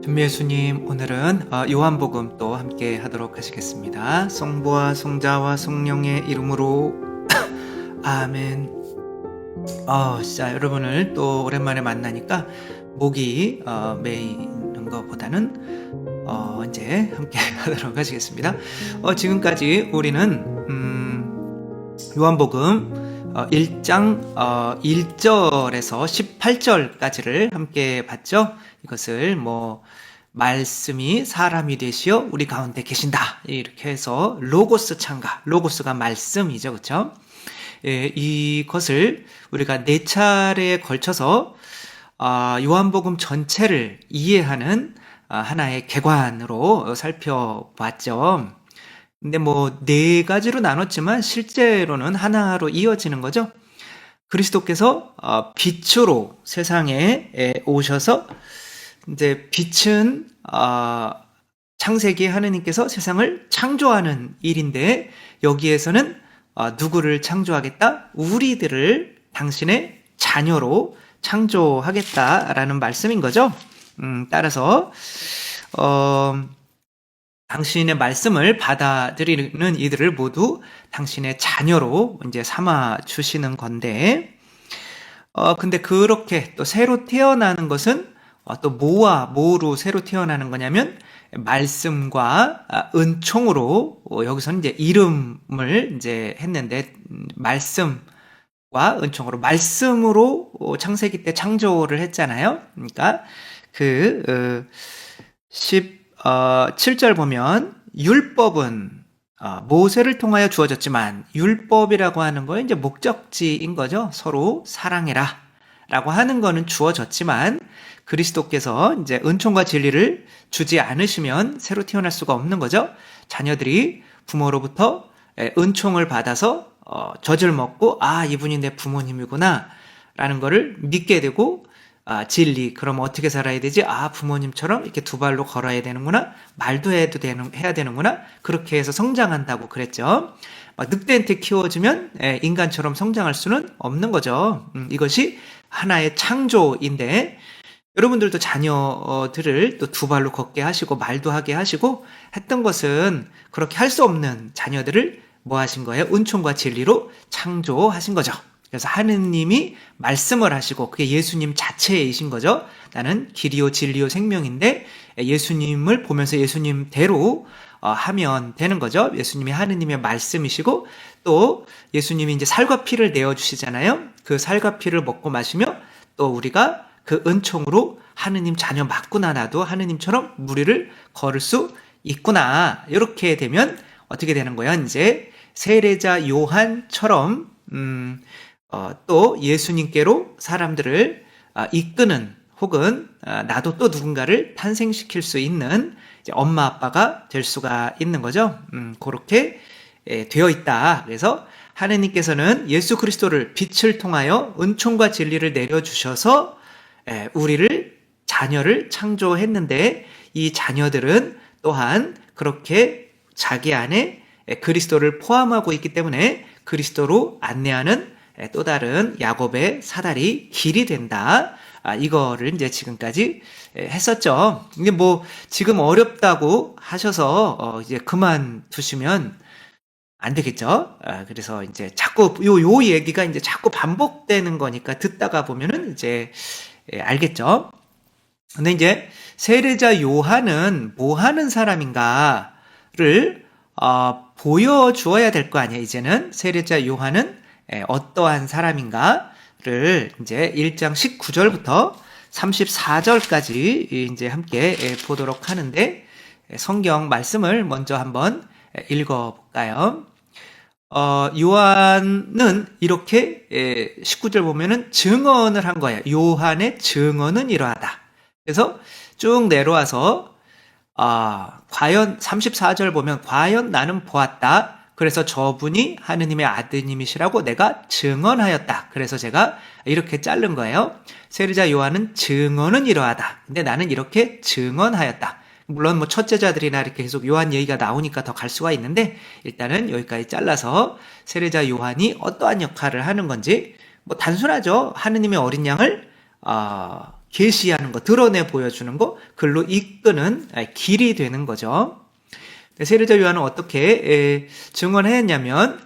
준비예수님, 오늘은 요한복음 또 함께 하도록 하시겠습니다. 성부와 성자와 성령의 이름으로 아멘. 자, 여러분을 또 오랜만에 만나니까 목이 메이는 것보다는 이제 함께 하도록 하시겠습니다. 지금까지 우리는 요한복음 1장 1절에서 18절까지를 함께 봤죠. 이것을 말씀이 사람이 되시어 우리 가운데 계신다, 이렇게 해서 로고스 창가, 로고스가 말씀이죠, 그렇죠? 이것을 우리가 4차례에 걸쳐서 요한복음 전체를 이해하는 하나의 개관으로 살펴봤죠. 근데 4가지로 나눴지만 실제로는 하나로 이어지는 거죠. 그리스도께서 빛으로 세상에 오셔서, 이제 빛은 창세기 하느님께서 세상을 창조하는 일인데, 여기에서는 누구를 창조하겠다? 우리들을 당신의 자녀로 창조하겠다라는 말씀인 거죠. 따라서 당신의 말씀을 받아들이는 이들을 모두 당신의 자녀로 이제 삼아 주시는 건데, 근데 그렇게 또 새로 태어나는 것은 또 뭐와 뭐로 새로 태어나는 거냐면 말씀과 은총으로, 여기서는 이제 이름을 이제 했는데, 말씀과 은총으로, 말씀으로 창세기 때 창조를 했잖아요. 그러니까 17절 보면 율법은 모세를 통하여 주어졌지만, 율법이라고 하는 거는 이제 목적지인 거죠. 서로 사랑해라 라고 하는 거는 주어졌지만, 그리스도께서 이제 은총과 진리를 주지 않으시면 새로 태어날 수가 없는 거죠. 자녀들이 부모로부터 은총을 받아서 젖을 먹고, 이분이 내 부모님이구나 라는 거를 믿게 되고, 진리, 그럼 어떻게 살아야 되지? 부모님처럼 이렇게 두 발로 걸어야 되는구나, 말도 해야 되는구나, 그렇게 해서 성장한다고 그랬죠. 늑대한테 키워주면 인간처럼 성장할 수는 없는 거죠. 이것이 하나의 창조인데, 여러분들도 자녀들을 또 두 발로 걷게 하시고 말도 하게 하시고 했던 것은, 그렇게 할 수 없는 자녀들을 뭐 하신 거예요? 은총과 진리로 창조하신 거죠. 그래서 하느님이 말씀을 하시고, 그게 예수님 자체이신 거죠. 나는 길이요 진리요 생명인데, 예수님을 보면서 예수님대로 하면 되는 거죠. 예수님이 하느님의 말씀이시고, 또 예수님이 이제 살과 피를 내어주시잖아요. 그 살과 피를 먹고 마시며 또 우리가 그 은총으로 하느님 자녀 맞구나, 나도 하느님처럼 무리를 걸을 수 있구나, 이렇게 되면 어떻게 되는 거야? 이제 세례자 요한처럼 또 예수님께로 사람들을 이끄는, 혹은 나도 또 누군가를 탄생시킬 수 있는 이제 엄마 아빠가 될 수가 있는 거죠. 그렇게 되어 있다. 그래서 하느님께서는 예수 그리스도를 빛을 통하여 은총과 진리를 내려주셔서 우리를, 자녀를 창조했는데, 이 자녀들은 또한 그렇게 자기 안에 그리스도를 포함하고 있기 때문에 그리스도로 안내하는 또 다른 야곱의 사다리, 길이 된다. 이거를 이제 지금까지 했었죠. 이게 지금 어렵다고 하셔서 이제 그만두시면 안 되겠죠. 그래서 이제 자꾸 요 얘기가 이제 자꾸 반복되는 거니까 듣다가 보면은 이제 알겠죠. 근데 이제 세례자 요한은 뭐 하는 사람인가를 보여주어야 될 거 아니에요. 이제는 세례자 요한은 어떠한 사람인가를 이제 1장 19절부터 34절까지 이제 함께 보도록 하는데, 성경 말씀을 먼저 한번 읽어볼까요? 요한은 이렇게 19절 보면은 증언을 한 거예요. 요한의 증언은 이러하다. 그래서 쭉 내려와서 과연 34절 보면, 과연 나는 보았다. 그래서 저분이 하느님의 아드님이시라고 내가 증언하였다. 그래서 제가 이렇게 자른 거예요. 세례자 요한은 증언은 이러하다. 근데 나는 이렇게 증언하였다. 물론 첫째자들이나 이렇게 계속 요한 얘기가 나오니까 더 갈 수가 있는데, 일단은 여기까지 잘라서 세례자 요한이 어떠한 역할을 하는 건지, 단순하죠. 하느님의 어린 양을 계시하는 거, 드러내 보여주는 거, 글로 이끄는 길이 되는 거죠. 세례자 요한은 어떻게 증언했냐면,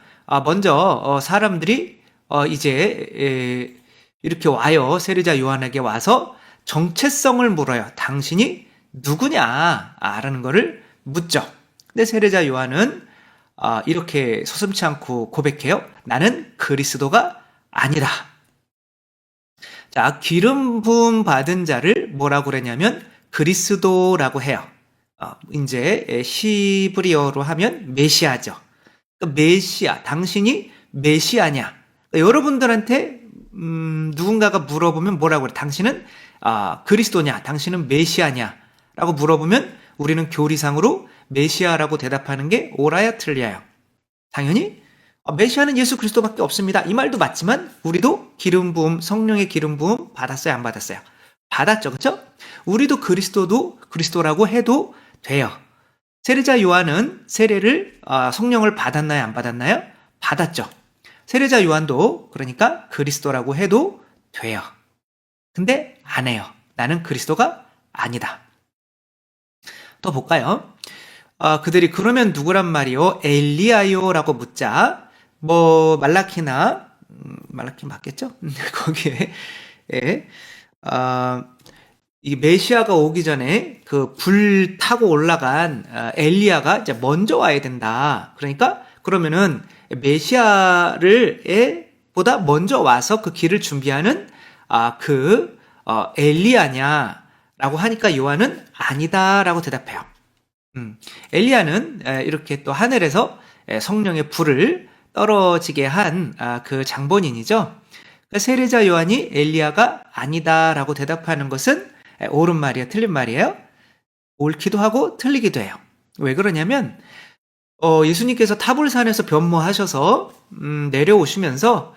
먼저 사람들이 이제 이렇게 와요. 세례자 요한에게 와서 정체성을 물어요. 당신이 누구냐? 라는 거를 묻죠. 근데 세례자 요한은 이렇게 서슴지 않고 고백해요. 나는 그리스도가 아니다. 자, 기름 부음 받은 자를 뭐라고 그랬냐면 그리스도라고 해요. 이제 히브리어로 하면 메시아죠. 그러니까 메시아, 당신이 메시아냐? 그러니까 여러분들한테 누군가가 물어보면 뭐라고 그래? 당신은 그리스도냐? 당신은 메시아냐? 라고 물어보면 우리는 교리상으로 메시아라고 대답하는 게 옳아야 틀려요. 당연히 메시아는 예수 그리스도밖에 없습니다. 이 말도 맞지만 우리도 기름 부음, 성령의 기름 부음 받았어요, 안 받았어요? 받았죠, 그렇죠? 우리도 그리스도라고 해도 돼요. 세례자 요한은 세례를 성령을 받았나요, 안 받았나요? 받았죠. 세례자 요한도 그러니까 그리스도라고 해도 돼요. 근데 안 해요. 나는 그리스도가 아니다. 또 볼까요? 그들이 그러면 누구란 말이요? 엘리야요라고 묻자 말라키나 말라키 맞겠죠? 거기에 이 메시아가 오기 전에 그 불 타고 올라간 엘리야가 이제 먼저 와야 된다. 그러니까 그러면은 메시아를 보다 먼저 와서 그 길을 준비하는 엘리야냐라고 하니까 요한은 아니다라고 대답해요. 엘리야는 이렇게 또 하늘에서 성령의 불을 떨어지게 한 그 장본인이죠. 그러니까 세례자 요한이 엘리야가 아니다라고 대답하는 것은 옳은 말이에요, 틀린 말이에요? 옳기도 하고 틀리기도 해요. 왜 그러냐면 예수님께서 타볼산에서 변모하셔서 내려오시면서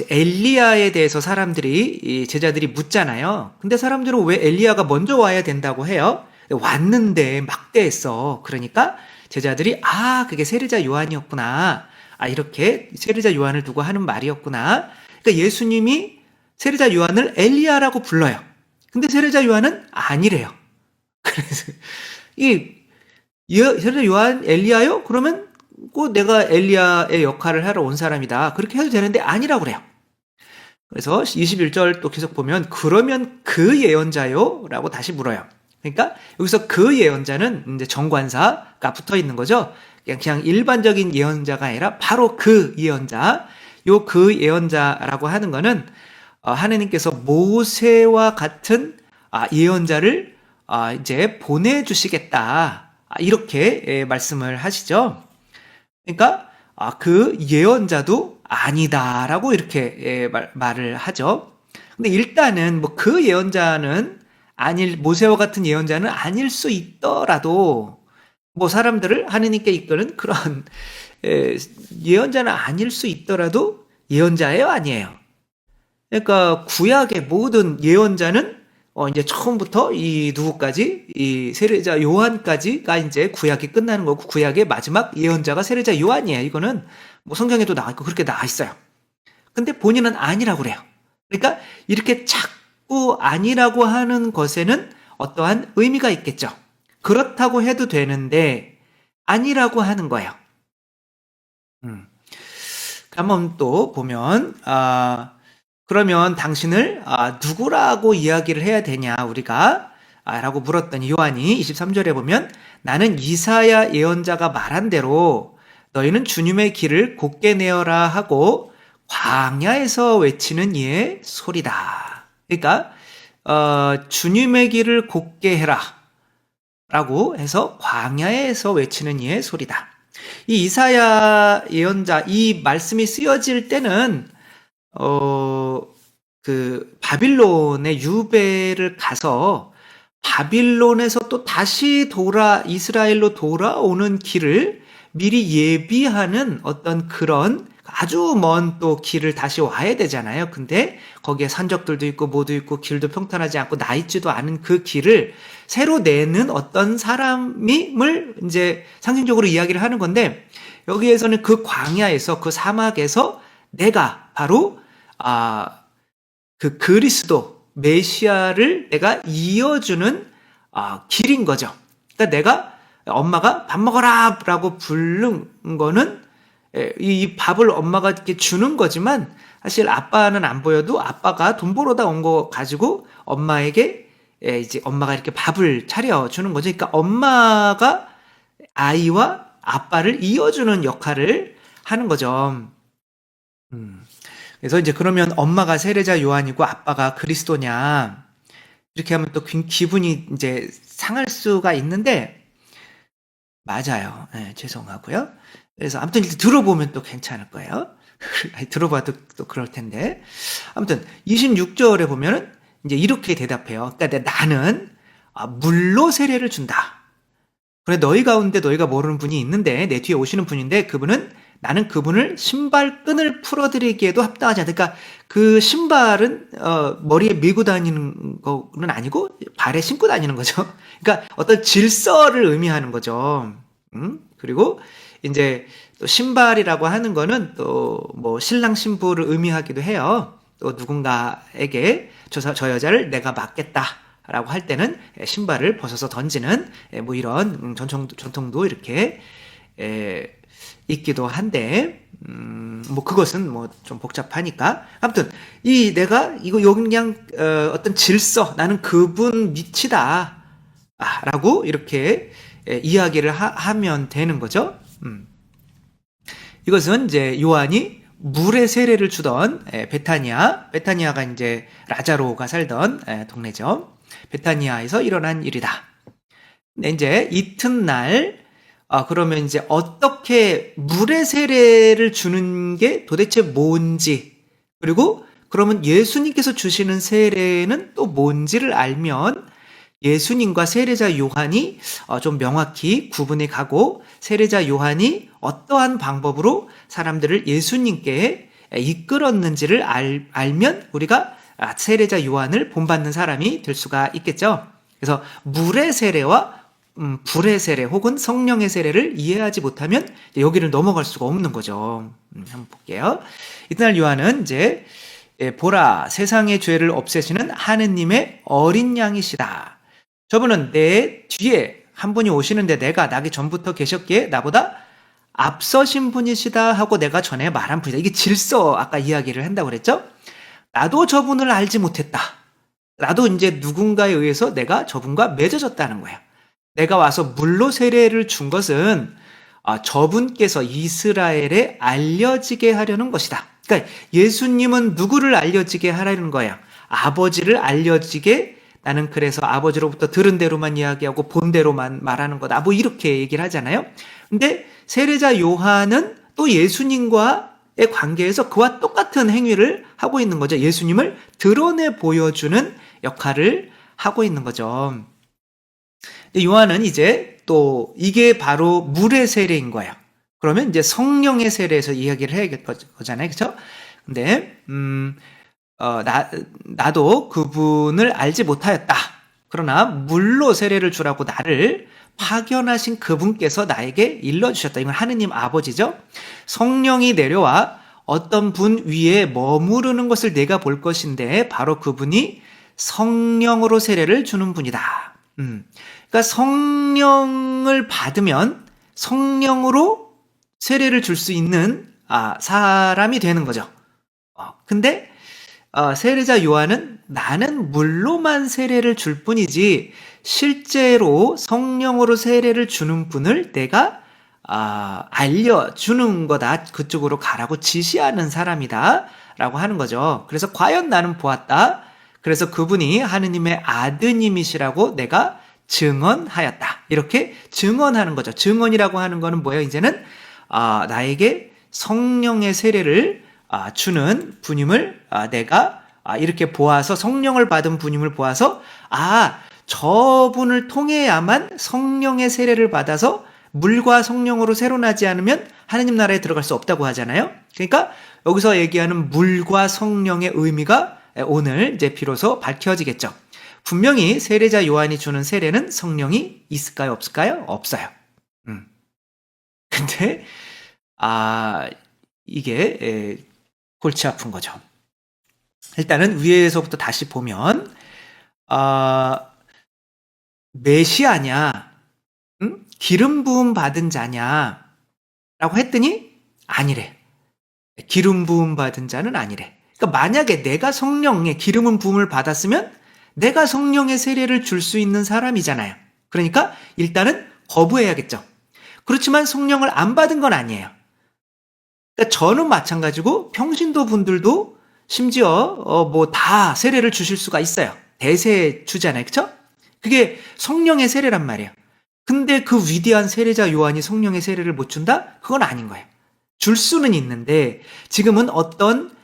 엘리야에 대해서 제자들이 묻잖아요. 근데 사람들은 왜 엘리야가 먼저 와야 된다고 해요? 왔는데 막대했어. 그러니까 제자들이 그게 세례자 요한이었구나. 이렇게 세례자 요한을 두고 하는 말이었구나. 그러니까 예수님이 세례자 요한을 엘리야라고 불러요. 근데 세례자 요한은 아니래요. 그래서 세례자 요한 엘리야요? 그러면 꼭 내가 엘리야의 역할을 하러 온 사람이다. 그렇게 해도 되는데 아니라고 그래요. 그래서 21절 또 계속 보면 그러면 그 예언자요? 라고 다시 물어요. 그러니까 여기서 그 예언자는 이제 정관사가 붙어 있는 거죠. 그냥 일반적인 예언자가 아니라 바로 그 예언자. 그 예언자라고 하는 거는 하느님께서 모세와 같은 예언자를 이제 보내주시겠다. 이렇게 말씀을 하시죠. 그러니까 그 예언자도 아니다라고 이렇게 말을 하죠. 근데 일단은 그 예언자는 모세와 같은 예언자는 아닐 수 있더라도 사람들을 하느님께 이끄는 그런 예언자는 아닐 수 있더라도 예언자예요, 아니에요? 그러니까 구약의 모든 예언자는 이제 처음부터 이 세례자 요한까지가 이제 구약이 끝나는 거고 구약의 마지막 예언자가 세례자 요한이에요. 이거는 성경에도 나와 있고 그렇게 나와 있어요. 근데 본인은 아니라고 그래요. 그러니까 이렇게 자꾸 아니라고 하는 것에는 어떠한 의미가 있겠죠. 그렇다고 해도 되는데 아니라고 하는 거예요. 한번 또 보면 그러면 당신을 누구라고 이야기를 해야 되냐 우리가 라고 물었더니 요한이 23절에 보면 나는 이사야 예언자가 말한 대로 너희는 주님의 길을 곧게 내어라 하고 광야에서 외치는 이의 소리다. 그러니까 주님의 길을 곧게 해라 라고 해서 광야에서 외치는 이의 소리다. 이 이사야 예언자 이 말씀이 쓰여질 때는 바빌론의 유배를 가서 바빌론에서 또 다시 이스라엘로 돌아오는 길을 미리 예비하는 어떤 그런 아주 먼 또 길을 다시 와야 되잖아요. 근데 거기에 산적들도 있고 뭐도 있고 길도 평탄하지 않고 나 있지도 않은 그 길을 새로 내는 어떤 사람임을 이제 상징적으로 이야기를 하는 건데 여기에서는 그 광야에서 그 사막에서 내가 바로 그 그리스도 메시아를 내가 이어주는 길인 거죠. 그러니까 내가 엄마가 밥 먹어라 라고 부른 거는 이 밥을 엄마가 이렇게 주는 거지만 사실 아빠는 안 보여도 아빠가 돈 벌어다 온 거 가지고 엄마에게 이제 엄마가 이렇게 밥을 차려주는 거죠. 그러니까 엄마가 아이와 아빠를 이어주는 역할을 하는 거죠. 그래서 이제 그러면 엄마가 세례자 요한이고 아빠가 그리스도냐 이렇게 하면 또 기분이 이제 상할 수가 있는데 맞아요. 네, 죄송하고요. 그래서 아무튼 일단 들어보면 또 괜찮을 거예요. 들어봐도 또 그럴 텐데. 아무튼 26절에 보면은 이제 이렇게 대답해요. 그러니까 나는 물로 세례를 준다. 그래 너희 가운데 너희가 모르는 분이 있는데 내 뒤에 오시는 분인데 그분은 나는 그분을 신발끈을 풀어드리기에도 합당하지 않다. 그러니까 그 신발은 머리에 밀고 다니는 거는 아니고 발에 신고 다니는 거죠. 그러니까 어떤 질서를 의미하는 거죠. 그리고 이제 또 신발이라고 하는 거는 또 뭐 신랑 신부를 의미하기도 해요. 또 누군가에게 저 여자를 내가 맡겠다라고 할 때는 신발을 벗어서 던지는 뭐 이런 전통도 이렇게 있기도 한데 뭐 그것은 뭐 좀 복잡하니까 아무튼 내가 이거 그냥 어떤 질서 나는 그분 밑이다 라고 이렇게 이야기를 하면 되는 거죠. 이것은 이제 요한이 물의 세례를 주던 베타니아가 이제 라자로가 살던 동네죠. 베타니아에서 일어난 일이다. 근데 이제 이튿날 그러면 이제 어떻게 물의 세례를 주는 게 도대체 뭔지 그리고 그러면 예수님께서 주시는 세례는 또 뭔지를 알면 예수님과 세례자 요한이 좀 명확히 구분이 가고 세례자 요한이 어떠한 방법으로 사람들을 예수님께 이끌었는지를 알면 우리가 세례자 요한을 본받는 사람이 될 수가 있겠죠. 그래서 물의 세례와 불의 세례 혹은 성령의 세례를 이해하지 못하면 여기를 넘어갈 수가 없는 거죠. 한번 볼게요. 이튿날 요한은 이제 보라 세상의 죄를 없애시는 하느님의 어린 양이시다. 저분은 내 뒤에 한 분이 오시는데 내가 나기 전부터 계셨기에 나보다 앞서신 분이시다 하고 내가 전에 말한 분이다. 이게 질서 아까 이야기를 한다고 그랬죠? 나도 저분을 알지 못했다. 나도 이제 누군가에 의해서 내가 저분과 맺어졌다는 거예요. 내가 와서 물로 세례를 준 것은 저분께서 이스라엘에 알려지게 하려는 것이다. 그러니까 예수님은 누구를 알려지게 하라는 거예요. 아버지를 알려지게 나는 그래서 아버지로부터 들은 대로만 이야기하고 본 대로만 말하는 거다. 뭐 이렇게 얘기를 하잖아요. 근데 세례자 요한은 또 예수님과의 관계에서 그와 똑같은 행위를 하고 있는 거죠. 예수님을 드러내 보여주는 역할을 하고 있는 거죠. 요한은 이제 또 이게 바로 물의 세례인 거예요. 그러면 이제 성령의 세례에서 이야기를 해야 될 거잖아요. 그렇죠? 근데 나도 그분을 알지 못하였다. 그러나 물로 세례를 주라고 나를 파견하신 그분께서 나에게 일러주셨다. 이건 하느님 아버지죠. 성령이 내려와 어떤 분 위에 머무르는 것을 내가 볼 것인데 바로 그분이 성령으로 세례를 주는 분이다. 그러니까 성령을 받으면 성령으로 세례를 줄 수 있는 사람이 되는 거죠. 근데 세례자 요한은 나는 물로만 세례를 줄 뿐이지 실제로 성령으로 세례를 주는 분을 내가 알려주는 거다. 그쪽으로 가라고 지시하는 사람이다 라고 하는 거죠. 그래서 과연 나는 보았다. 그래서 그분이 하느님의 아드님이시라고 내가 증언하였다. 이렇게 증언하는 거죠. 증언이라고 하는 거는 뭐예요? 이제는 나에게 성령의 세례를 주는 분임을 내가 이렇게 보아서 성령을 받은 분임을 보아서 저분을 통해야만 성령의 세례를 받아서 물과 성령으로 새로 나지 않으면 하느님 나라에 들어갈 수 없다고 하잖아요. 그러니까 여기서 얘기하는 물과 성령의 의미가 오늘 이제 비로소 밝혀지겠죠. 분명히 세례자 요한이 주는 세례는 성령이 있을까요? 없을까요? 없어요. 근데 이게 골치 아픈 거죠. 일단은 위에서부터 다시 보면, 메시아냐, 응? 기름 부음 받은 자냐? 라고 했더니 아니래. 기름 부음 받은 자는 아니래. 그러니까 만약에 내가 성령의 기름 부음을 받았으면 내가 성령의 세례를 줄 수 있는 사람이잖아요. 그러니까 일단은 거부해야겠죠. 그렇지만 성령을 안 받은 건 아니에요. 그러니까 저는 마찬가지고 평신도 분들도 심지어 뭐 다 세례를 주실 수가 있어요. 대세 주잖아요. 그렇죠? 그게 성령의 세례란 말이에요. 근데 그 위대한 세례자 요한이 성령의 세례를 못 준다? 그건 아닌 거예요. 줄 수는 있는데 지금은 어떤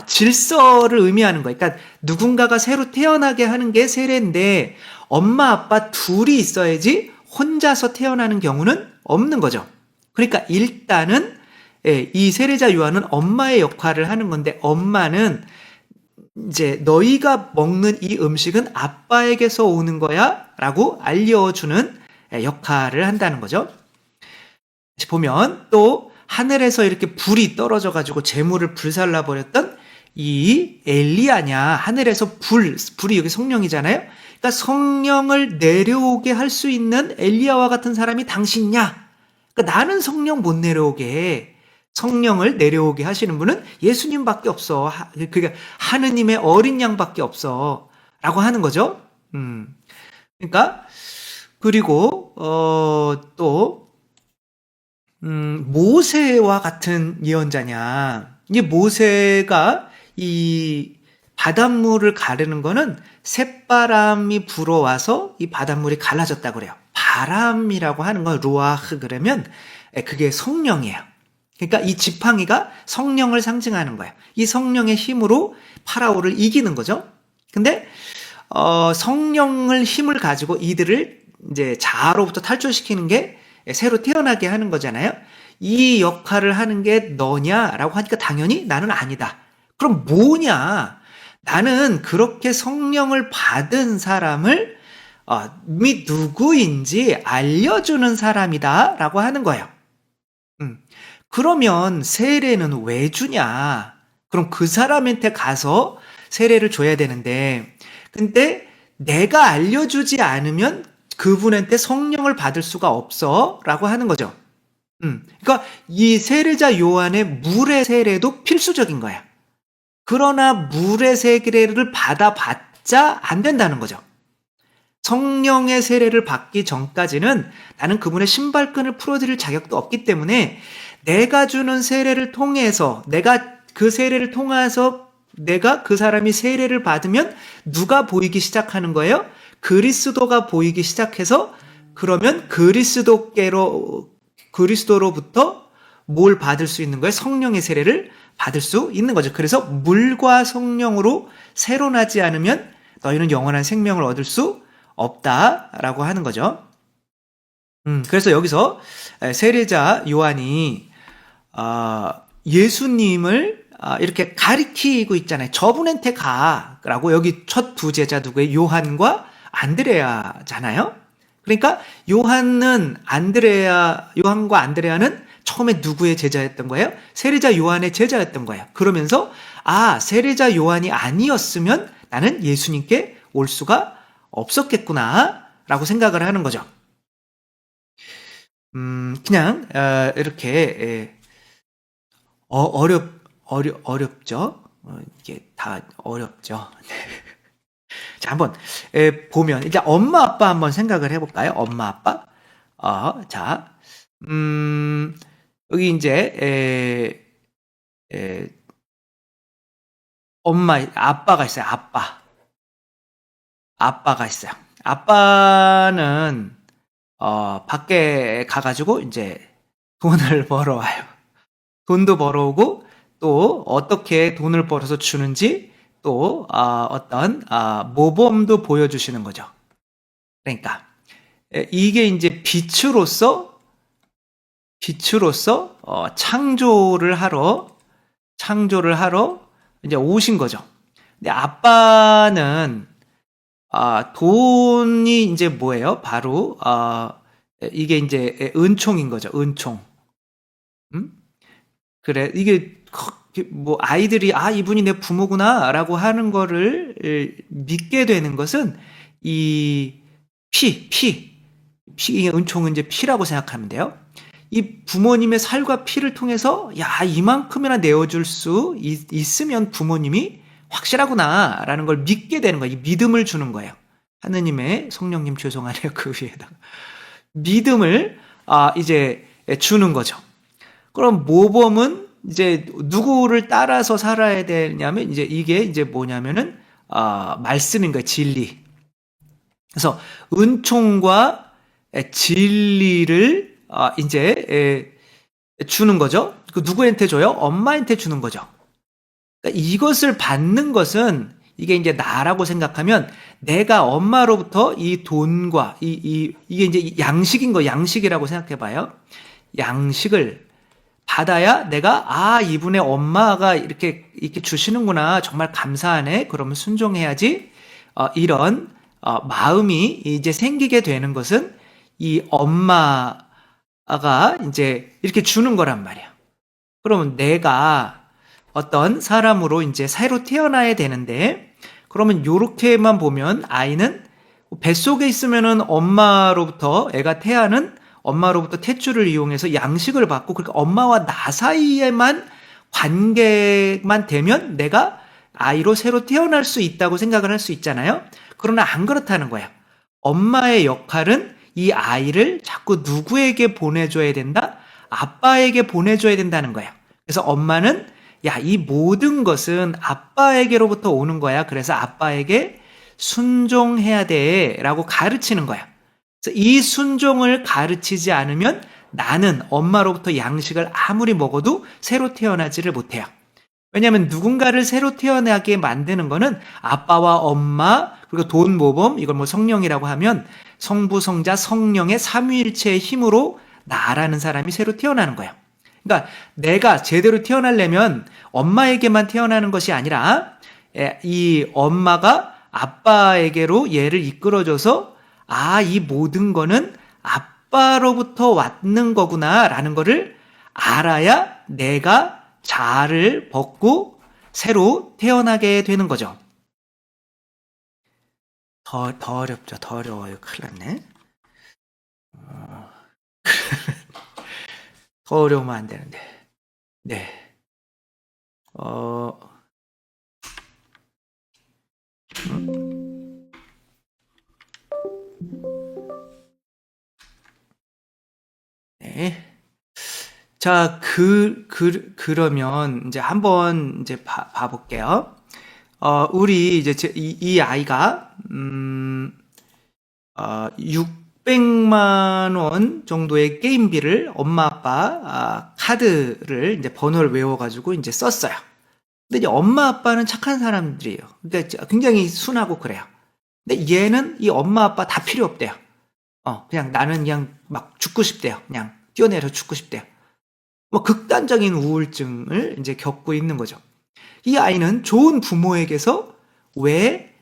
질서를 의미하는 거예요. 그러니까 누군가가 새로 태어나게 하는 게 세례인데 엄마 아빠 둘이 있어야지 혼자서 태어나는 경우는 없는 거죠. 그러니까 일단은 이 세례자 요한은 엄마의 역할을 하는 건데 엄마는 이제 너희가 먹는 이 음식은 아빠에게서 오는 거야 라고 알려주는 역할을 한다는 거죠. 다시 보면 또 하늘에서 이렇게 불이 떨어져 가지고 재물을 불살라 버렸던 이 엘리야냐, 하늘에서 불이 여기 성령이잖아요. 그러니까 성령을 내려오게 할 수 있는 엘리야와 같은 사람이 당신이냐? 그러니까 나는 성령 못 내려오게 해. 성령을 내려오게 하시는 분은 예수님밖에 없어. 그러니까 하느님의 어린 양밖에 없어. 라고 하는 거죠. 그러니까 그리고 또 모세와 같은 예언자냐. 이게 모세가 이 바닷물을 가르는 거는 셋바람이 불어와서 이 바닷물이 갈라졌다고 그래요. 바람이라고 하는 건 루아흐 그러면 그게 성령이에요. 그러니까 이 지팡이가 성령을 상징하는 거예요. 이 성령의 힘으로 파라오를 이기는 거죠. 근데 성령을 힘을 가지고 이들을 이제 자아로부터 탈출시키는 게 새로 태어나게 하는 거잖아요. 이 역할을 하는 게 너냐라고 하니까 당연히 나는 아니다. 그럼 뭐냐? 나는 그렇게 성령을 받은 사람을 누구인지 알려주는 사람이다라고 하는 거예요. 그러면 세례는 왜 주냐? 그럼 그 사람한테 가서 세례를 줘야 되는데, 근데 내가 알려주지 않으면 그분한테 성령을 받을 수가 없어 라고 하는 거죠. 그러니까 이 세례자 요한의 물의 세례도 필수적인 거야. 그러나 물의 세례를 받아봤자 안 된다는 거죠. 성령의 세례를 받기 전까지는 나는 그분의 신발끈을 풀어드릴 자격도 없기 때문에 내가 주는 세례를 통해서 내가 그 세례를 통해서 내가 그 사람이 세례를 받으면 누가 보이기 시작하는 거예요? 그리스도가 보이기 시작해서 그러면 그리스도로부터 뭘 받을 수 있는 거예요? 성령의 세례를 받을 수 있는 거죠. 그래서 물과 성령으로 새로 나지 않으면 너희는 영원한 생명을 얻을 수 없다라고 하는 거죠. 그래서 여기서 세례자 요한이 예수님을 이렇게 가리키고 있잖아요. 저분한테 가라고. 여기 첫 두 제자 누구예요? 요한과 안드레아잖아요. 그러니까 요한과 안드레아는 처음에 누구의 제자였던 거예요? 세례자 요한의 제자였던 거예요. 그러면서 세례자 요한이 아니었으면 나는 예수님께 올 수가 없었겠구나 라고 생각을 하는 거죠. 그냥 이렇게 어렵죠. 이게 다 어렵죠. 자, 한번 보면 이제 엄마 아빠 한번 생각을 해볼까요? 엄마 아빠. 자, 여기 이제 아빠가 있어요. 아빠가 있어요. 아빠는 밖에 가가지고 이제 돈을 벌어와요. 돈도 벌어오고 또 어떻게 돈을 벌어서 주는지 또 어떤 모범도 보여주시는 거죠. 그러니까 이게 이제 빛으로서 창조를 하러 이제 오신 거죠. 근데 아빠는 돈이 이제 뭐예요? 바로 이게 이제 은총인 거죠. 은총. 그래, 이게 뭐 아이들이 이분이 내 부모구나라고 하는 거를 믿게 되는 것은 이 피, 은총은 이제 피라고 생각하면 돼요. 이 부모님의 살과 피를 통해서 이만큼이나 내어줄 수 있으면 부모님이 확실하구나라는 걸 믿게 되는 거예요. 이 믿음을 주는 거예요. 하느님의 성령님 죄송하네요. 그 위에다가 믿음을 이제 주는 거죠. 그럼 모범은 이제 누구를 따라서 살아야 되냐면 이제 이게 이제 뭐냐면은 말씀인 거예요. 진리. 그래서 은총과 진리를 이제 주는 거죠. 그 누구한테 줘요? 엄마한테 주는 거죠. 그러니까 이것을 받는 것은 이게 이제 나라고 생각하면 내가 엄마로부터 이 돈과 이게 이제 양식인 거 양식이라고 생각해 봐요. 양식을 받아야 내가 이분의 엄마가 이렇게 주시는구나 정말 감사하네 그러면 순종해야지 이런 마음이 이제 생기게 되는 것은 이 엄마가 이제 이렇게 주는 거란 말이야. 그러면 내가 어떤 사람으로 이제 새로 태어나야 되는데 그러면 요렇게만 보면 아이는 뱃속에 있으면은 엄마로부터 애가 태아는 엄마로부터 탯줄을 이용해서 양식을 받고 그러니까 엄마와 나 사이에만 관계만 되면 내가 아이로 새로 태어날 수 있다고 생각을 할 수 있잖아요. 그러나 안 그렇다는 거야. 엄마의 역할은 이 아이를 자꾸 누구에게 보내줘야 된다? 아빠에게 보내줘야 된다는 거야. 그래서 엄마는 이 모든 것은 아빠에게로부터 오는 거야. 그래서 아빠에게 순종해야 돼 라고 가르치는 거야. 그래서 이 순종을 가르치지 않으면 나는 엄마로부터 양식을 아무리 먹어도 새로 태어나지를 못해요. 왜냐하면 누군가를 새로 태어나게 만드는 거는 아빠와 엄마 그리고 돈 모범 이걸 뭐 성령이라고 하면 성부 성자 성령의 삼위일체의 힘으로 나라는 사람이 새로 태어나는 거예요. 그러니까 내가 제대로 태어나려면 엄마에게만 태어나는 것이 아니라 이 엄마가 아빠에게로 얘를 이끌어줘서 이 모든 거는 아빠로부터 왔는 거구나라는 거를 알아야 내가 자아를 벗고 새로 태어나게 되는 거죠. 더 어렵죠. 더 어려워요. 큰일 났네. 더 어려우면 안 되는데. 네. 네. 자, 그러면 이제 한번 이제 봐볼게요. 우리 이제 이 아이가 600만 원 정도의 게임비를 엄마 아빠 카드를 이제 번호를 외워가지고 이제 썼어요. 근데 이제 엄마 아빠는 착한 사람들이에요. 그러니까 굉장히 순하고 그래요. 근데 얘는 이 엄마 아빠 다 필요 없대요. 그냥 나는 그냥 막 죽고 싶대요. 그냥 뛰어내려 죽고 싶대요. 뭐 극단적인 우울증을 이제 겪고 있는 거죠. 이 아이는 좋은 부모에게서 왜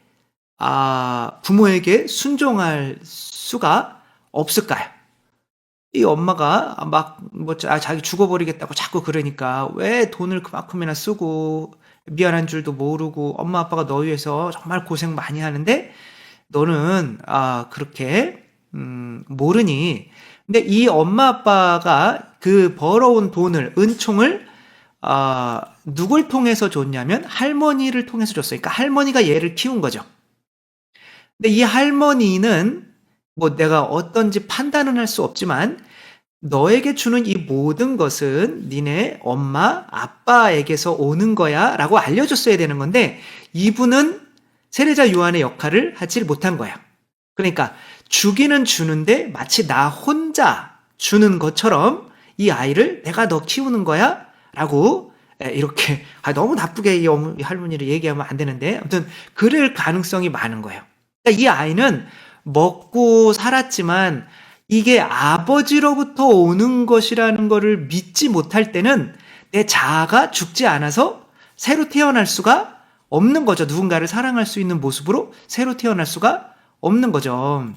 부모에게 순종할 수가 없을까요? 이 엄마가 자기 죽어버리겠다고 자꾸 그러니까 왜 돈을 그만큼이나 쓰고 미안한 줄도 모르고 엄마 아빠가 너 위해서 정말 고생 많이 하는데 너는 그렇게 모르니. 근데 이 엄마 아빠가 그 벌어온 돈을 은총을 누굴 통해서 줬냐면 할머니를 통해서 줬어요. 그러니까 할머니가 얘를 키운 거죠. 근데 이 할머니는 뭐 내가 어떤지 판단은 할 수 없지만 너에게 주는 이 모든 것은 니네 엄마 아빠에게서 오는 거야 라고 알려줬어야 되는 건데 이분은 세례자 요한의 역할을 하지 못한 거야. 그러니까 주기는 주는데 마치 나 혼자 주는 것처럼 이 아이를 내가 너 키우는 거야 라고 이렇게 너무 나쁘게 이 할머니를 얘기하면 안 되는데 아무튼 그럴 가능성이 많은 거예요. 그러니까 이 아이는 먹고 살았지만 이게 아버지로부터 오는 것이라는 것을 믿지 못할 때는 내 자아가 죽지 않아서 새로 태어날 수가 없는 거죠. 누군가를 사랑할 수 있는 모습으로 새로 태어날 수가 없는 거죠.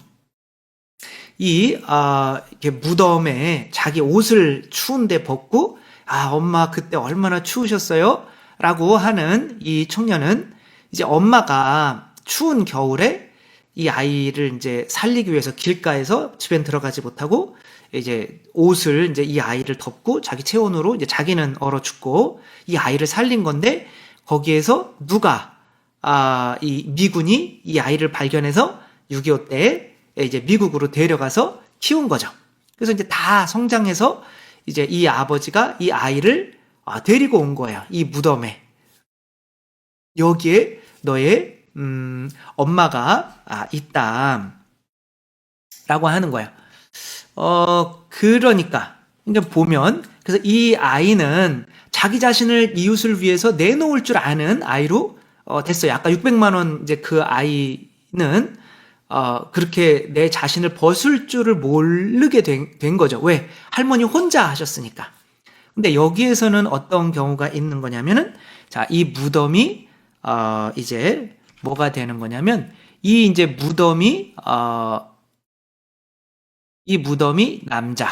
이렇게 무덤에 자기 옷을 추운데 벗고 엄마 그때 얼마나 추우셨어요? 라고 하는 이 청년은 이제 엄마가 추운 겨울에 이 아이를 이제 살리기 위해서 길가에서 집엔 들어가지 못하고 이제 옷을 이제 이 아이를 덮고 자기 체온으로 이제 자기는 얼어 죽고 이 아이를 살린 건데, 거기에서 누가 이 미군이 이 아이를 발견해서 6.25 때 이제 미국으로 데려가서 키운 거죠. 그래서 이제 다 성장해서 이제 이 아버지가 이 아이를 데리고 온 거예요. 이 무덤에. 여기에 너의 엄마가 있다 라고 하는 거예요. 그러니까 보면, 그래서 이 아이는 자기 자신을 이웃을 위해서 내놓을 줄 아는 아이로 됐어요. 아까 600만 원 이제 그 아이는 그렇게 내 자신을 벗을 줄을 모르게 된 거죠. 왜? 할머니 혼자 하셨으니까. 근데 여기에서는 어떤 경우가 있는 거냐면은, 자, 이 무덤이 이제 뭐가 되는 거냐면, 이 이제 무덤이 이 무덤이 남자.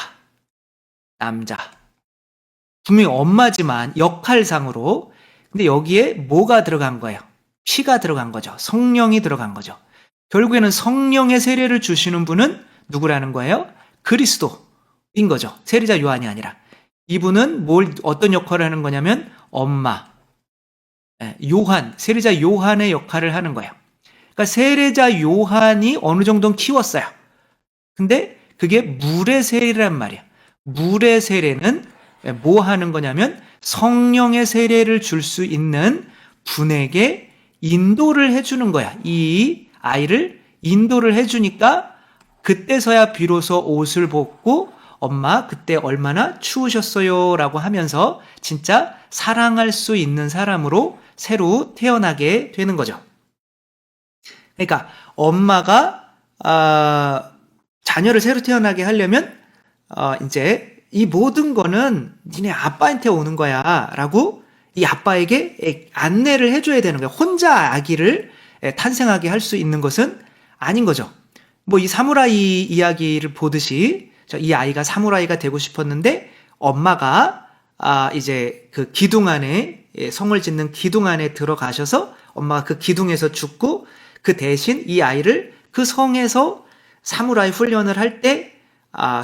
분명히 엄마지만 역할상으로. 근데 여기에 뭐가 들어간 거예요? 피가 들어간 거죠. 성령이 들어간 거죠. 결국에는 성령의 세례를 주시는 분은 누구라는 거예요? 그리스도인 거죠. 세례자 요한이 아니라. 이분은 어떤 역할을 하는 거냐면 엄마, 요한, 세례자 요한의 역할을 하는 거예요. 그러니까 세례자 요한이 어느 정도는 키웠어요. 근데 그게 물의 세례란 말이에요. 물의 세례는 뭐 하는 거냐면 성령의 세례를 줄 수 있는 분에게 인도를 해주는 거야. 이 아이를 인도를 해주니까 그때서야 비로소 옷을 벗고 엄마 그때 얼마나 추우셨어요 라고 하면서 진짜 사랑할 수 있는 사람으로 새로 태어나게 되는 거죠. 그러니까 엄마가 자녀를 새로 태어나게 하려면 이제 이 모든 거는 니네 아빠한테 오는 거야 라고 이 아빠에게 안내를 해줘야 되는 거야. 혼자 아기를 탄생하게 할 수 있는 것은 아닌 거죠. 뭐 이 사무라이 이야기를 보듯이 이 아이가 사무라이가 되고 싶었는데 엄마가 이제 그 기둥 안에, 성을 짓는 기둥 안에 들어가셔서 엄마가 그 기둥에서 죽고 그 대신 이 아이를 그 성에서 사무라이 훈련을 할 때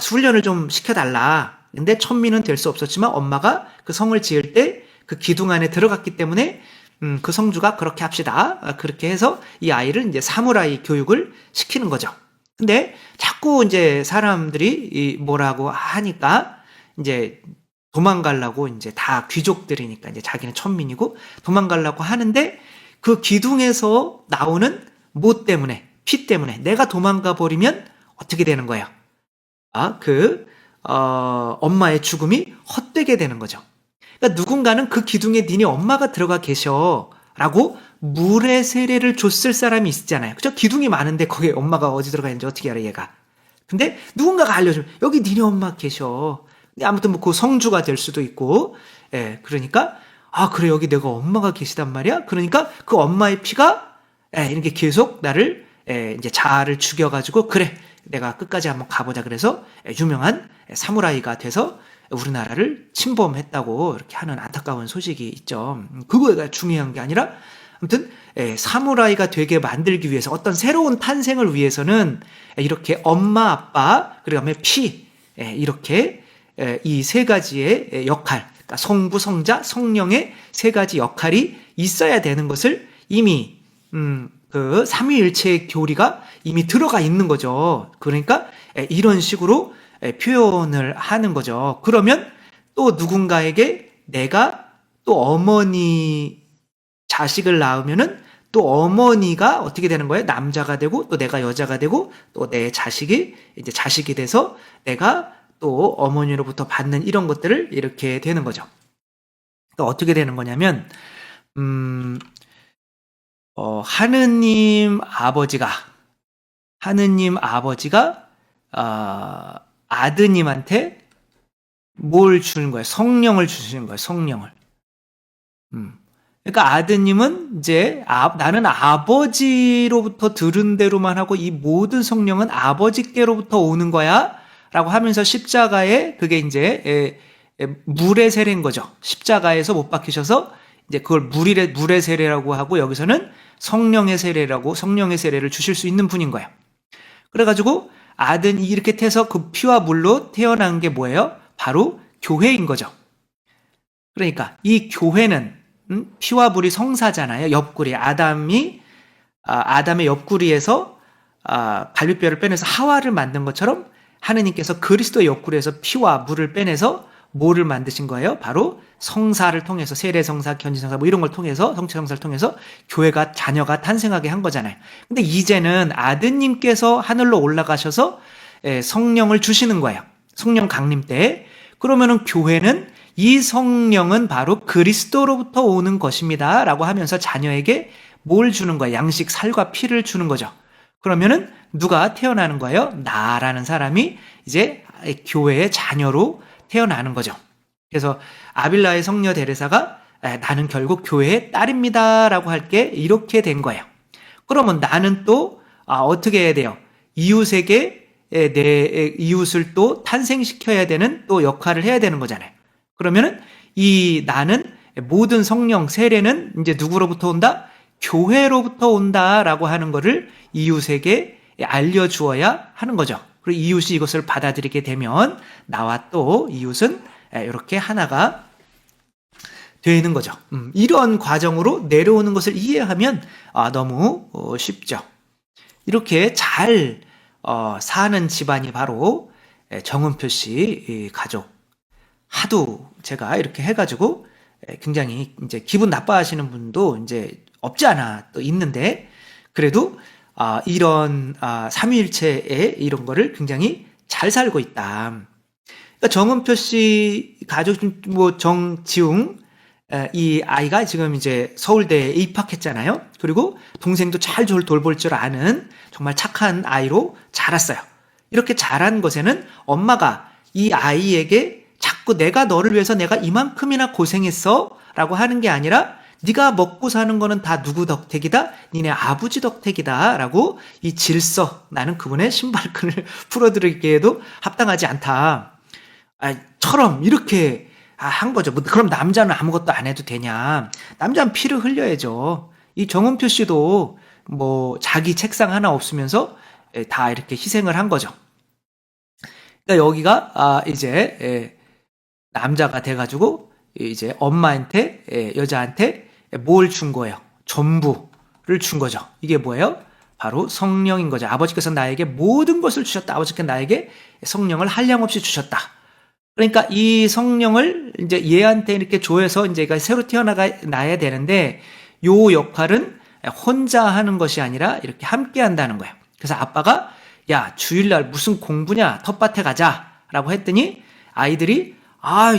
훈련을 좀 시켜달라. 근데 천민은 될 수 없었지만 엄마가 그 성을 지을 때 그 기둥 안에 들어갔기 때문에 그 성주가 그렇게 합시다. 그렇게 해서 이 아이를 이제 사무라이 교육을 시키는 거죠. 근데 자꾸 이제 사람들이 뭐라고 하니까 이제 도망가려고, 이제 다 귀족들이니까 이제 자기는 천민이고 도망가려고 하는데 그 기둥에서 나오는 뭐 때문에, 피 때문에 내가 도망가 버리면 어떻게 되는 거예요? 엄마의 죽음이 헛되게 되는 거죠. 그러니까 누군가는 그 기둥에 니네 엄마가 들어가 계셔 라고 물의 세례를 줬을 사람이 있잖아요. 그죠? 기둥이 많은데 거기에 엄마가 어디 들어가 있는지 어떻게 알아, 얘가. 근데 누군가가 알려주면 여기 니네 엄마 계셔. 아무튼 뭐 그 성주가 될 수도 있고, 그러니까 그래, 여기 내가 엄마가 계시단 말이야. 그러니까 그 엄마의 피가 이렇게 계속 나를 이제 자아를 죽여가지고, 그래, 내가 끝까지 한번 가보자. 그래서 유명한 사무라이가 돼서 우리나라를 침범했다고 이렇게 하는 안타까운 소식이 있죠. 그거가 중요한 게 아니라, 아무튼 사무라이가 되게 만들기 위해서, 어떤 새로운 탄생을 위해서는 이렇게 엄마, 아빠, 그리고 다음에 피, 이렇게 이 세 가지의 역할, 그러니까 성부, 성자, 성령의 세 가지 역할이 있어야 되는 것을 이미 그 삼위일체의 교리가 이미 들어가 있는 거죠. 그러니까 이런 식으로 표현을 하는 거죠. 그러면 또 누군가에게 내가 또 어머니 자식을 낳으면은 또 어머니가 어떻게 되는 거예요? 남자가 되고 또 내가 여자가 되고 또 내 자식이 이제 자식이 돼서 내가 또 어머니로부터 받는 이런 것들을 이렇게 되는 거죠. 또 어떻게 되는 거냐면 하느님 아버지가 아드님한테 뭘 주는 거예요? 성령을 주시는 거예요. 성령을. 그러니까 아드님은 이제 나는 아버지로부터 들은 대로만 하고 이 모든 성령은 아버지께로부터 오는 거야 라고 하면서 십자가에 그게 이제 물의 세례인 거죠. 십자가에서 못 박히셔서 이제 그걸 물의 세례라고 하고 여기서는 성령의 세례를 주실 수 있는 분인 거예요. 그래가지고 아들이 이렇게 태서 그 피와 물로 태어난 게 뭐예요? 바로 교회인 거죠. 그러니까 이 교회는 피와 물이 성사잖아요. 옆구리 아담의 옆구리에서 갈비뼈를 빼내서 하와를 만든 것처럼 하느님께서 그리스도의 옆구리에서 피와 물을 빼내서 뭐를 만드신 거예요? 바로 성사를 통해서 세례성사, 견지성사 뭐 이런 걸 통해서 성체성사를 통해서 자녀가 탄생하게 한 거잖아요. 근데 이제는 아드님께서 하늘로 올라가셔서 성령을 주시는 거예요. 성령 강림 때. 그러면은 교회는 이 성령은 바로 그리스도로부터 오는 것입니다 라고 하면서 자녀에게 뭘 주는 거예요? 양식, 살과 피를 주는 거죠. 그러면은 누가 태어나는 거예요? 나라는 사람이 이제 교회의 자녀로 태어나는 거죠. 그래서 아빌라의 성녀 데레사가 나는 결국 교회의 딸입니다 라고 할 게 이렇게 된 거예요. 그러면 나는 또 어떻게 해야 돼요? 이웃에게 내 이웃을 또 탄생시켜야 되는 또 역할을 해야 되는 거잖아요. 그러면은 이 나는 모든 성령 세례는 이제 누구로부터 온다? 교회로부터 온다라고 하는 거를 이웃에게 알려주어야 하는 거죠. 그리고 이웃이 이것을 받아들이게 되면 나와 또 이웃은 이렇게 하나가 되는 거죠. 이런 과정으로 내려오는 것을 이해하면 너무 쉽죠. 이렇게 잘 사는 집안이 바로 정은표 씨 가족. 하도 제가 이렇게 해가지고 굉장히 이제 기분 나빠하시는 분도 이제 없지 않아 또 있는데 그래도 이런 삼위일체의 이런 거를 굉장히 잘 살고 있다. 그러니까 정은표 씨 가족 뭐 정지웅 이 아이가 지금 이제 서울대에 입학했잖아요. 그리고 동생도 잘 돌볼 줄 아는 정말 착한 아이로 자랐어요. 이렇게 자란 것에는 엄마가 이 아이에게 자꾸 내가 너를 위해서 내가 이만큼이나 고생했어 라고 하는 게 아니라 네가 먹고 사는 거는 다 누구 덕택이다? 니네 아버지 덕택이다 라고 이 질서 나는 그분의 신발끈을 풀어드리기에도 합당하지 않다 처럼 이렇게 한 거죠. 그럼 남자는 아무것도 안 해도 되냐? 남자는 피를 흘려야죠. 이 정은표 씨도 뭐 자기 책상 하나 없으면서 다 이렇게 희생을 한 거죠. 그러니까 여기가 이제 남자가 돼가지고 이제 엄마한테 여자한테 뭘 준 거예요? 전부를 준 거죠. 이게 뭐예요? 바로 성령인 거죠. 아버지께서 나에게 모든 것을 주셨다. 아버지께서 나에게 성령을 한량없이 주셨다. 그러니까 이 성령을 이제 얘한테 이렇게 줘서 이제 새로 태어나야 되는데 요 역할은 혼자 하는 것이 아니라 이렇게 함께 한다는 거예요. 그래서 아빠가 야 주일날 무슨 공부냐 텃밭에 가자라고 했더니 아이들이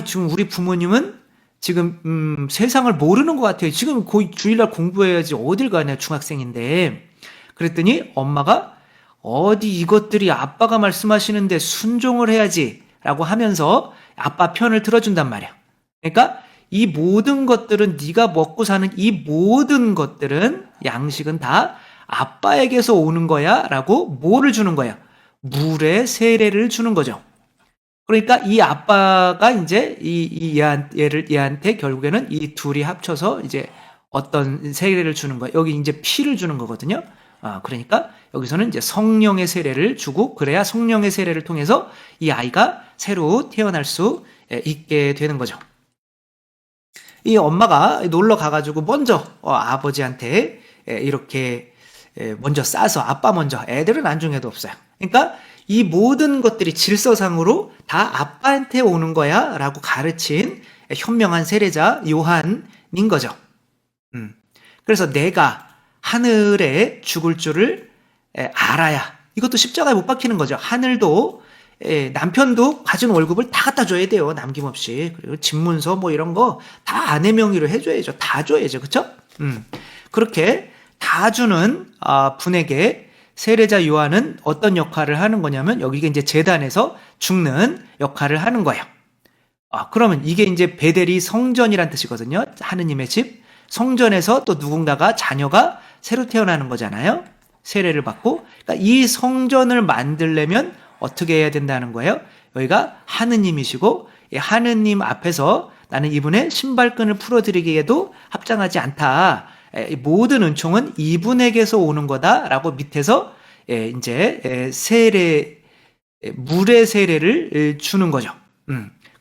지금 우리 부모님은 지금 세상을 모르는 것 같아요. 지금 거의 주일날 공부해야지 어딜 가냐 중학생인데 그랬더니 엄마가 어디 이것들이 아빠가 말씀하시는데 순종을 해야지 라고 하면서 아빠 편을 들어준단 말이야. 그러니까 이 모든 것들은 네가 먹고 사는 이 모든 것들은 양식은 다 아빠에게서 오는 거야 라고 뭐를 주는 거야? 물의 세례를 주는 거죠. 그러니까 이 아빠가 이제 얘한테 결국에는 이 둘이 합쳐서 이제 어떤 세례를 주는 거야. 여기 이제 피를 주는 거거든요. 그러니까 여기서는 이제 성령의 세례를 주고 그래야 성령의 세례를 통해서 이 아이가 새로 태어날 수 있게 되는 거죠. 이 엄마가 놀러 가가지고 먼저 아버지한테 이렇게 먼저 싸서 아빠 먼저 애들은 안중에도 없어요. 그러니까 이 모든 것들이 질서상으로 다 아빠한테 오는 거야 라고 가르친 현명한 세례자 요한인 거죠. 그래서 내가 하늘에 죽을 줄을 알아야 이것도 십자가에 못 박히는 거죠. 하늘도 남편도 가진 월급을 다 갖다 줘야 돼요. 남김없이. 그리고 집문서 뭐 이런 거 다 아내 명의로 해줘야죠. 다 줘야죠. 그쵸? 그렇게 다 주는 분에게 세례자 요한은 어떤 역할을 하는 거냐면 여기가 이제 제단에서 죽는 역할을 하는 거예요. 그러면 이게 이제 베델이 성전이란 뜻이거든요. 하느님의 집. 성전에서 또 누군가가 자녀가 새로 태어나는 거잖아요. 세례를 받고. 그러니까 이 성전을 만들려면 어떻게 해야 된다는 거예요? 여기가 하느님이시고 하느님 앞에서 나는 이분의 신발끈을 풀어드리기에도 합당하지 않다. 모든 은총은 이분에게서 오는 거다라고 밑에서 이제 세례, 물의 세례를 주는 거죠.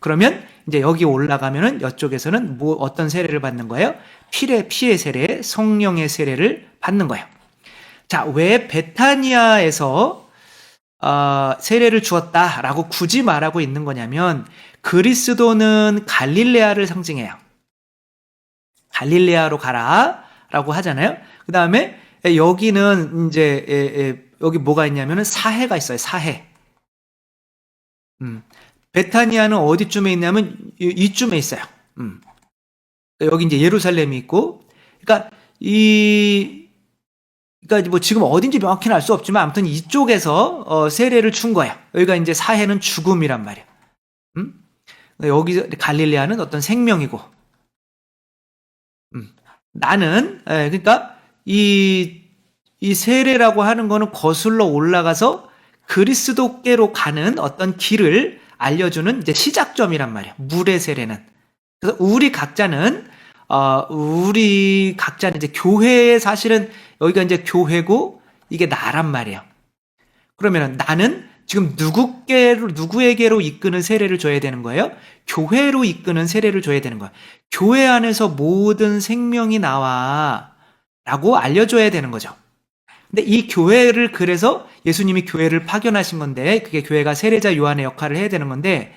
그러면 이제 여기 올라가면은 이쪽에서는 뭐 어떤 세례를 받는 거예요? 피의 세례, 성령의 세례를 받는 거예요. 자, 왜 베타니아에서 세례를 주었다라고 굳이 말하고 있는 거냐면 그리스도는 갈릴레아를 상징해요. 갈릴레아로 가라라고 하잖아요. 그 다음에 여기는 이제 여기 뭐가 있냐면은 사해가 있어요. 사해. 베타니아는 어디쯤에 있냐면 이쯤에 있어요. 여기 이제 예루살렘이 있고, 그러니까 그러니까 뭐 지금 어딘지 명확히는 알 수 없지만 아무튼 이쪽에서 세례를 준 거예요. 여기가 이제 사해는 죽음이란 말이에요. 여기 갈릴레아는 어떤 생명이고, 나는 그러니까 이 세례라고 하는 거는 거슬러 올라가서 그리스도께로 가는 어떤 길을 알려주는 이제 시작점이란 말이에요. 물의 세례는. 그래서 우리 각자는 이제 교회에 사실은 여기가 이제 교회고 이게 나란 말이에요. 그러면 나는 지금 누구에게로 이끄는 세례를 줘야 되는 거예요? 교회로 이끄는 세례를 줘야 되는 거예요. 교회 안에서 모든 생명이 나와 라고 알려줘야 되는 거죠. 근데 이 교회를 그래서 예수님이 교회를 파견하신 건데 그게 교회가 세례자 요한의 역할을 해야 되는 건데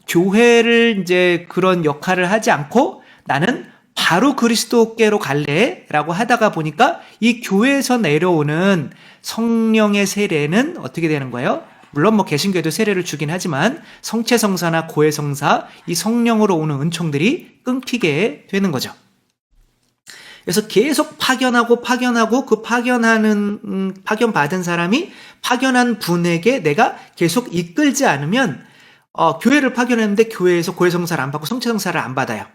교회를 이제 그런 역할을 하지 않고 나는 바로 그리스도께로 갈래라고 하다가 보니까 이 교회에서 내려오는 성령의 세례는 어떻게 되는 거예요? 물론 뭐 개신교에도 세례를 주긴 하지만 성체성사나 고해성사 이 성령으로 오는 은총들이 끊기게 되는 거죠. 그래서 계속 파견하고 그 파견받은 사람이 파견한 분에게 내가 계속 이끌지 않으면 교회를 파견했는데 교회에서 고해성사를 안 받고 성체성사를 안 받아요.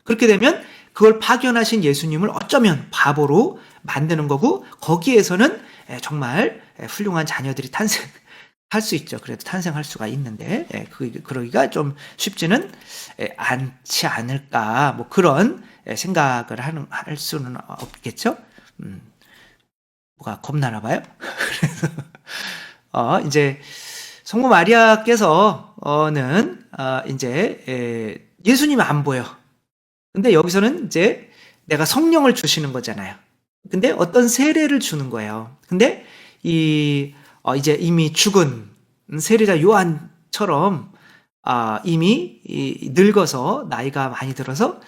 그렇게 되면 그걸 파견하신 예수님을 어쩌면 바보로 만드는 거고 거기에서는 정말 훌륭한 자녀들이 탄생할 수 있죠. 그래도 탄생할 수가 있는데 그러기가 좀 쉽지는 않지 않을까 뭐 그런 생각을 할 수는 없겠죠. 뭐가 겁나나 봐요. 그래서 이제 성모 마리아께서는 이제 예수님이 안 보여. 근데 여기서는 이제 내가 성령을 주시는 거잖아요. 근데 어떤 세례를 주는 거예요. 근데 이제 이미 죽은 세례자 요한처럼 이미 늙어서 나이가 많이 들어서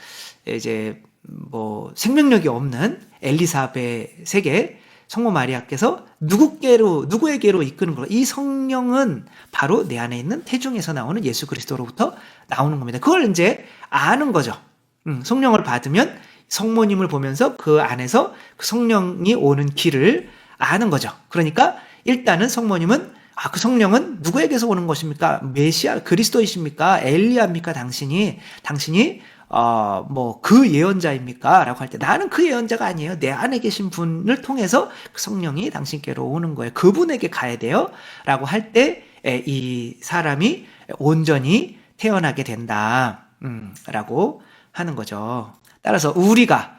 이제 뭐 생명력이 없는 엘리사벳에게 성모 마리아께서 누구에게로 이끄는 거예요. 이 성령은 바로 내 안에 있는 태중에서 나오는 예수 그리스도로부터 나오는 겁니다. 그걸 이제 아는 거죠. 성령을 받으면 성모님을 보면서 그 안에서 그 성령이 오는 길을 아는 거죠. 그러니까 일단은 성모님은 그 성령은 누구에게서 오는 것입니까? 메시아 그리스도이십니까? 엘리야입니까? 당신이 뭐 그 예언자입니까? 라고 할 때 나는 그 예언자가 아니에요. 내 안에 계신 분을 통해서 그 성령이 당신께로 오는 거예요. 그분에게 가야 돼요. 라고 할 때 이 사람이 온전히 태어나게 된다. 라고 하는 거죠. 따라서 우리가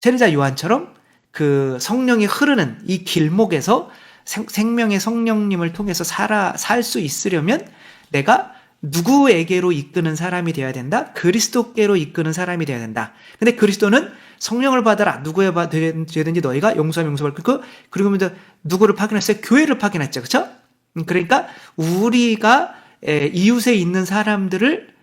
세례자 요한처럼 그 성령이 흐르는 이 길목에서 생명의 성령님을 통해서 살 수 있으려면 내가 누구에게로 이끄는 사람이 되어야 된다? 그리스도께로 이끄는 사람이 되어야 된다. 근데 그리스도는 성령을 받아라. 누구에게든지 너희가 용서하면 용서받고 그리고 먼저 누구를 파견했어요? 교회를 파견했죠. 그렇죠? 그러니까 우리가 이웃에 있는 사람들을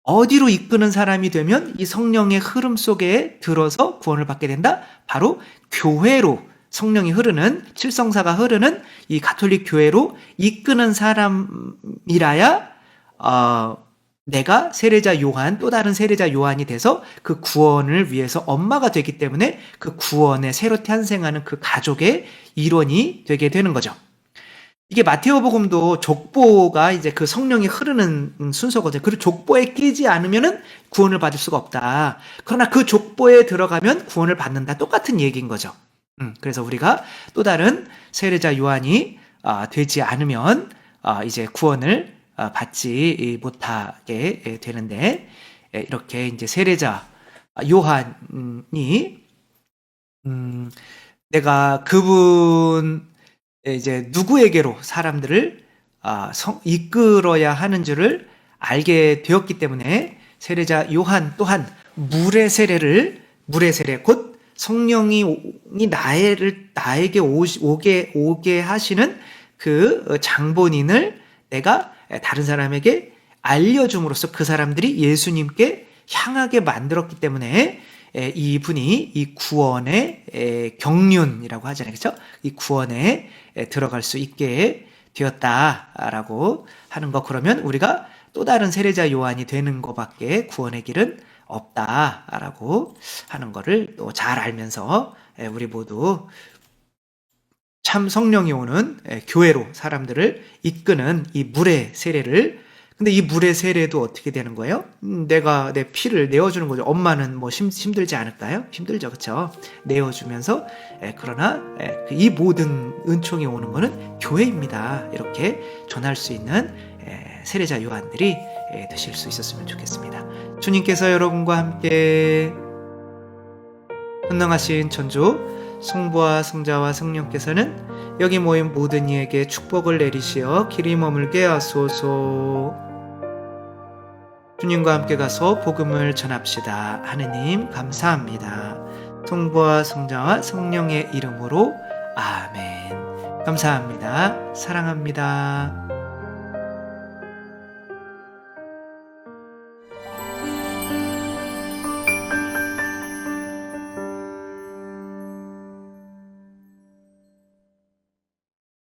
어디로 이끄는 사람이 되면 이 성령의 흐름 속에 들어서 구원을 받게 된다? 바로 교회로 성령이 흐르는 칠성사가 흐르는 이 가톨릭 교회로 이끄는 사람이라야 내가 세례자 요한 또 다른 세례자 요한이 돼서 그 구원을 위해서 엄마가 되기 때문에 그 구원에 새로 탄생하는 그 가족의 일원이 되게 되는 거죠. 이게 마테오복음도 족보가 이제 그 성령이 흐르는 순서거든요. 그 족보에 끼지 않으면은 구원을 받을 수가 없다. 그러나 그 족보에 들어가면 구원을 받는다. 똑같은 얘기인 거죠. 그래서 우리가 또 다른 세례자 요한이 되지 않으면 이제 구원을 받지 못하게 되는데, 이렇게 이제 세례자 요한이 내가 그분 이제 누구에게로 사람들을 이끌어야 하는 줄을 알게 되었기 때문에 세례자 요한 또한 물의 세례 곧 성령이 나에게 오게 하시는 그 장본인을 내가 다른 사람에게 알려줌으로써 그 사람들이 예수님께 향하게 만들었기 때문에 이분이 이 구원의 경륜이라고 하잖아요. 그렇죠? 이 구원에 들어갈 수 있게 되었다라고 하는 거. 그러면 우리가 또 다른 세례자 요한이 되는 것밖에 구원의 길은 없다라고 하는 거를 또 잘 알면서 우리 모두 참 성령이 오는 교회로 사람들을 이끄는 이 물의 세례를, 근데 이 물의 세례도 어떻게 되는 거예요? 내가 내 피를 내어주는 거죠. 엄마는 뭐 힘들지 않을까요? 힘들죠. 그렇죠? 내어주면서 그러나 이 모든 은총이 오는 거는 교회입니다. 이렇게 전할 수 있는 세례자 요한들이 되실 수 있었으면 좋겠습니다. 주님께서 여러분과 함께 전능하신 천주 성부와 성자와 성령께서는 여기 모인 모든 이에게 축복을 내리시어 길이 머물게 하소서. 주님과 함께 가서 복음을 전합시다. 하느님 감사합니다. 성부와 성자와 성령의 이름으로 아멘. 감사합니다. 사랑합니다.